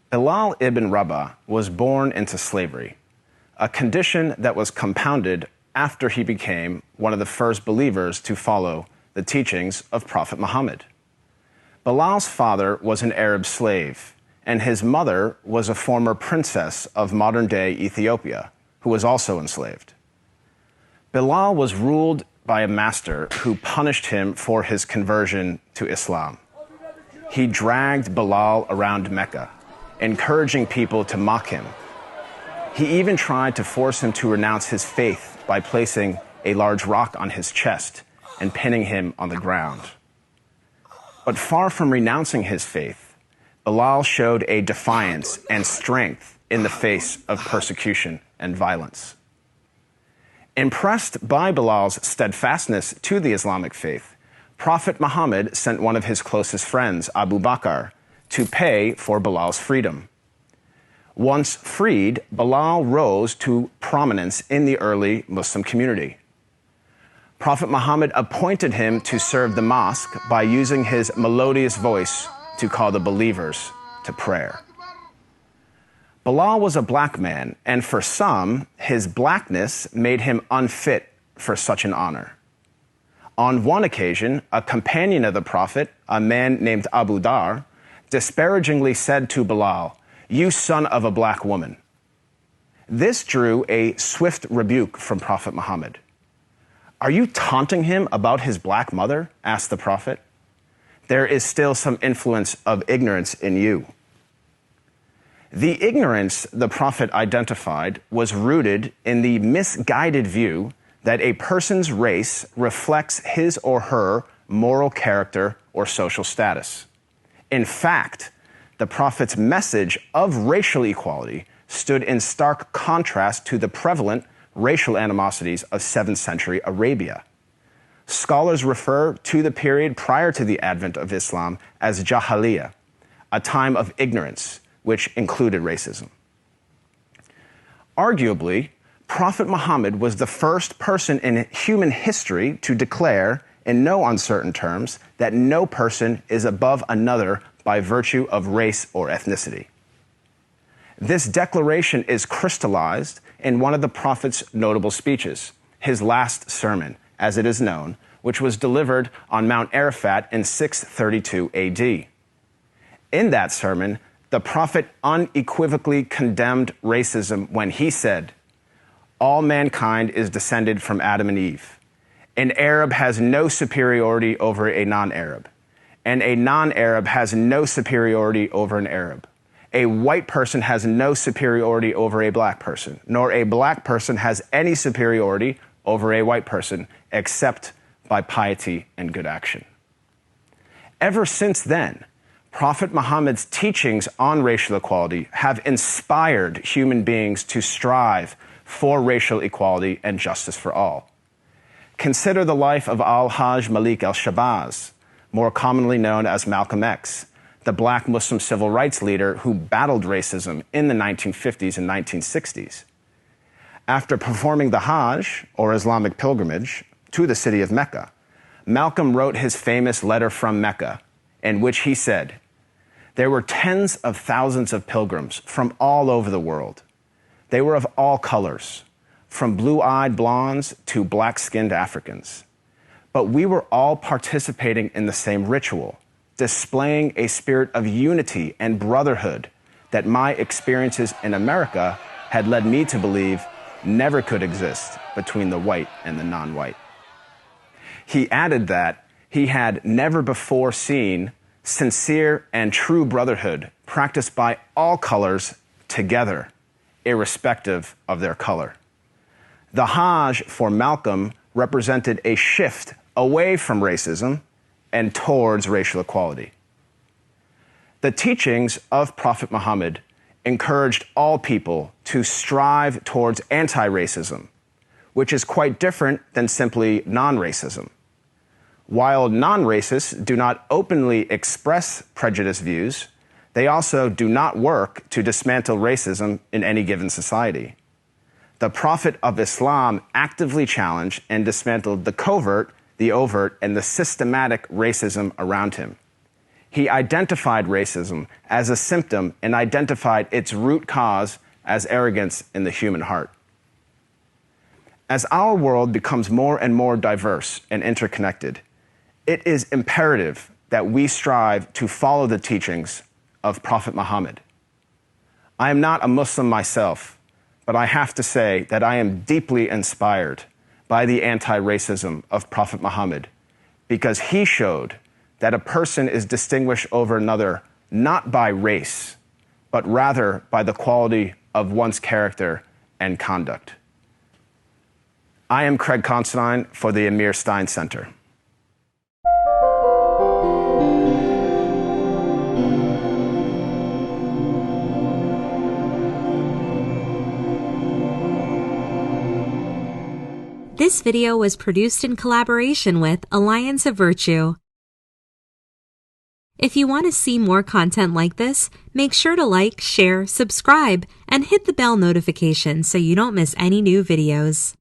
Bilal ibn Rabah was born into slavery, a condition that was compounded after he became one of the first believers to follow the teachings of Prophet Muhammad. Bilal's father was an Arab slave, and his mother was a former princess of modern-day Ethiopia, who was also enslaved. Bilal was ruled by a master who punished him for his conversion to Islam. He dragged Bilal around Mecca, encouraging people to mock him. He even tried to force him to renounce his faith by placing a large rock on his chest and pinning him on the ground. But far from renouncing his faith, Bilal showed a defiance and strength in the face of persecution and violence. Impressed by Bilal's steadfastness to the Islamic faith, Prophet Muhammad sent one of his closest friends, Abu Bakr, to pay for Bilal's freedom. Once freed, Bilal rose to prominence in the early Muslim community. Prophet Muhammad appointed him to serve the mosque by using his melodious voice to call the believers to prayer. Bilal was a black man, and for some, his blackness made him unfit for such an honor. On one occasion, a companion of the Prophet, a man named Abu Dar, disparagingly said to Bilal, "You son of a black woman." This drew a swift rebuke from Prophet Muhammad. "Are you taunting him about his black mother?" asked the Prophet. "There is still some influence of ignorance in you." The ignorance the Prophet identified was rooted in the misguided view that a person's race reflects his or her moral character or social status. In fact, the Prophet's message of racial equality stood in stark contrast to the prevalent racial animosities of 7th century Arabia. Scholars refer to the period prior to the advent of Islam as Jahiliyyah, a time of ignorance, which included racism. Arguably, Prophet Muhammad was the first person in human history to declare, in no uncertain terms, that no person is above another by virtue of race or ethnicity. This declaration is crystallized in one of the Prophet's notable speeches, his last sermon, as it is known, which was delivered on Mount Arafat in 632 AD. In that sermon, the Prophet unequivocally condemned racism when he said, "All mankind is descended from Adam and Eve. An Arab has no superiority over a non-Arab, and a non-Arab has no superiority over an Arab. A white person has no superiority over a black person, nor a black person has any superiority over a white person, except by piety and good action." Ever since then, Prophet Muhammad's teachings on racial equality have inspired human beings to strive for racial equality and justice for all. Consider the life of Al-Hajj Malik al-Shabazz, more commonly known as Malcolm X, the black Muslim civil rights leader who battled racism in the 1950s and 1960s. After performing the Hajj, or Islamic pilgrimage, to the city of Mecca, Malcolm wrote his famous letter from Mecca, in which he said, "There were tens of thousands of pilgrims from all over the world. They were of all colors, from blue-eyed blondes to black-skinned Africans. But we were all participating in the same ritual, displaying a spirit of unity and brotherhood that my experiences in America had led me to believe never could exist between the white and the non-white." He added that he had never before seen sincere and true brotherhood practiced by all colors together, irrespective of their color. The Hajj for Malcolm represented a shift away from racism and towards racial equality. The teachings of Prophet Muhammad encouraged all people to strive towards anti-racism, which is quite different than simply non-racism. While non-racists do not openly express prejudiced views, they also do not work to dismantle racism in any given society. The Prophet of Islam actively challenged and dismantled the covert, the overt, and the systematic racism around him. He identified racism as a symptom and identified its root cause as arrogance in the human heart. As our world becomes more and more diverse and interconnected, it is imperative that we strive to follow the teachings of Prophet Muhammad. I am not a Muslim myself, but I have to say that I am deeply inspired by the anti-racism of Prophet Muhammad, because he showed that a person is distinguished over another not by race, but rather by the quality of one's character and conduct. I am Craig Considine for the Amir Stein Center. This video was produced in collaboration with Alliance of Virtue. If you want to see more content like this, make sure to like, share, subscribe, and hit the bell notification so you don't miss any new videos.